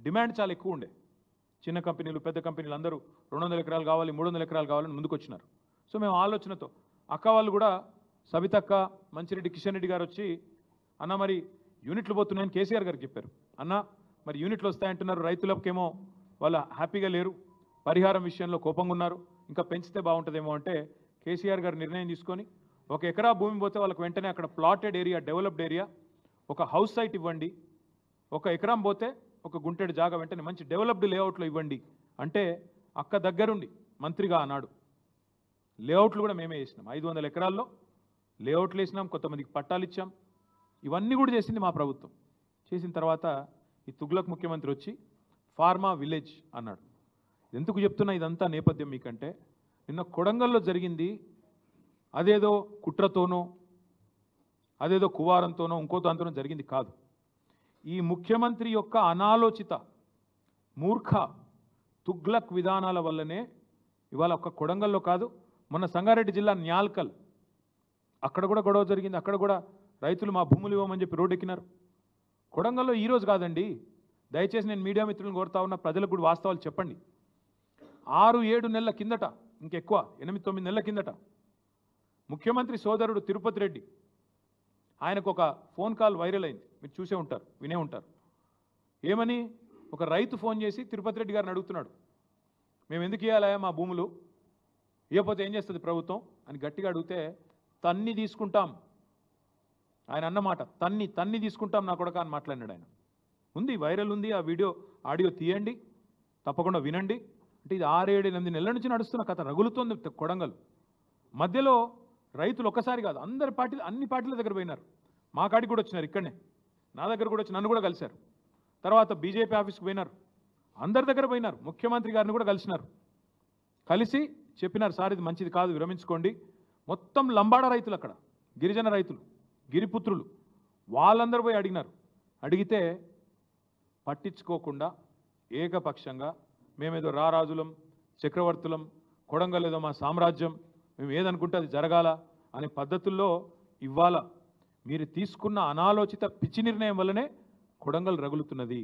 Demand చాలా ఎక్కువ ఉండే. చిన్న కంపెనీలు పెద్ద కంపెనీలు అందరూ 200 ఎకరాలు కావాలి 300 ఎకరాలు కావాలని ముందుకు వచ్చినారు. సో మేము ఆలోచనతో అక్క వాళ్ళు కూడా సబితక్క మంచిరెడ్డి కిషన్ రెడ్డి గారు వచ్చి అన్న మరి యూనిట్లు పోతున్నాయని కేసీఆర్ గారికి చెప్పారు. అన్న మరి యూనిట్లు వస్తాయంటున్నారు, రైతులకేమో వాళ్ళు హ్యాపీగా లేరు, పరిహారం విషయంలో కోపంగా ఉన్నారు, ఇంకా పెంచితే బాగుంటుందేమో అంటే కేసీఆర్ గారు నిర్ణయం తీసుకొని 1 ఎకరా భూమి పోతే వాళ్ళకి వెంటనే అక్కడ ప్లాటెడ్ ఏరియా డెవలప్డ్ ఏరియా ఒక హౌస్ సైట్ ఇవ్వండి, 1 ఎకరం పోతే 1 గుంటెడు జాగా వెంటనే మంచి డెవలప్డ్ లేఅవుట్లో ఇవ్వండి అంటే అక్క దగ్గరుండి మంత్రిగా అన్నాడు. లేఅవుట్లు కూడా మేమే వేసినాం. 500 ఎకరాల్లో లేఅవుట్లు వేసినాం, కొంతమందికి పట్టాలు ఇచ్చాం. ఇవన్నీ కూడా చేసింది మా ప్రభుత్వం. చేసిన తర్వాత ఈ తుగ్లక్ ముఖ్యమంత్రి వచ్చి ఫార్మా విలేజ్ అన్నాడు. ఎందుకు చెప్తున్నా ఇదంతా నేపథ్యం మీకంటే, నిన్న కొడంగల్లో జరిగింది అదేదో కుట్రతోనో అదేదో కువారంతోనో ఇంకో దాంతోనో జరిగింది కాదు. ఈ ముఖ్యమంత్రి యొక్క అనాలోచిత మూర్ఖ తుగ్లక్ విధానాల వల్లనే ఇవాళ ఒక్క కొడంగల్లో కాదు, మొన్న సంగారెడ్డి జిల్లా న్యాల్కల్ అక్కడ కూడా గొడవ జరిగింది. అక్కడ కూడా రైతులు మా భూములు ఇవ్వమని చెప్పి రోడ్డు ఎక్కినారు. కొడంగల్లో ఈరోజు కాదండి, దయచేసి నేను మీడియా మిత్రులను కోరుతా ఉన్న, ప్రజలకు కూడా వాస్తవాలు చెప్పండి. 6-7 నెలల కిందట, ఇంకెక్కువ 8-9 నెలల కిందట ముఖ్యమంత్రి సోదరుడు తిరుపతి రెడ్డి ఆయనకు ఒక ఫోన్ కాల్ వైరల్ అయింది. మీరు చూసే ఉంటారు, వినే ఉంటారు. ఏమని ఒక రైతు ఫోన్ చేసి తిరుపతి రెడ్డి గారిని అడుగుతున్నాడు, మేము ఎందుకు ఇవ్వాలా మా భూములు, ఇవ్వకపోతే ఏం చేస్తుంది ప్రభుత్వం అని గట్టిగా అడిగితే, తన్ని తీసుకుంటాం ఆయన అన్నమాట, తన్ని తీసుకుంటాం నా కొడక అని మాట్లాడినాడు ఆయన. ఉంది, వైరల్ ఉంది, ఆ వీడియో ఆడియో తీయండి, తప్పకుండా వినండి. అంటే ఇది 6-7-8 నెలల నుంచి నడుస్తున్న కథ, రగులుతోంది కొడంగల్. మధ్యలో రైతులు ఒక్కసారి కాదు, అన్ని పార్టీల దగ్గర పోయినారు. మా కాడికి కూడా వచ్చినారు, ఇక్కడనే నా దగ్గర కూడా వచ్చి నన్ను కూడా కలిశారు. తర్వాత బీజేపీ ఆఫీస్కి పోయినారు, అందరి దగ్గర పోయినారు, ముఖ్యమంత్రి గారిని కూడా కలిసినారు. కలిసి చెప్పినారు, సార్ ఇది మంచిది కాదు, విరమించుకోండి. మొత్తం లంబాడ రైతులు, అక్కడ గిరిజన రైతులు, గిరిపుత్రులు, వాళ్ళందరూ పోయి అడిగినారు. అడిగితే పట్టించుకోకుండా ఏకపక్షంగా మేమేదో రారాజులం చక్రవర్తులం, కొడంగల్ ఏదో మా సామ్రాజ్యం, మేము ఏదనుకుంటే అది జరగాల అనే పద్ధతుల్లో ఇవాళ మీరు తీసుకున్న అనాలోచిత పిచ్చి నిర్ణయం వల్లనే కొడంగల్ రగులుతున్నది.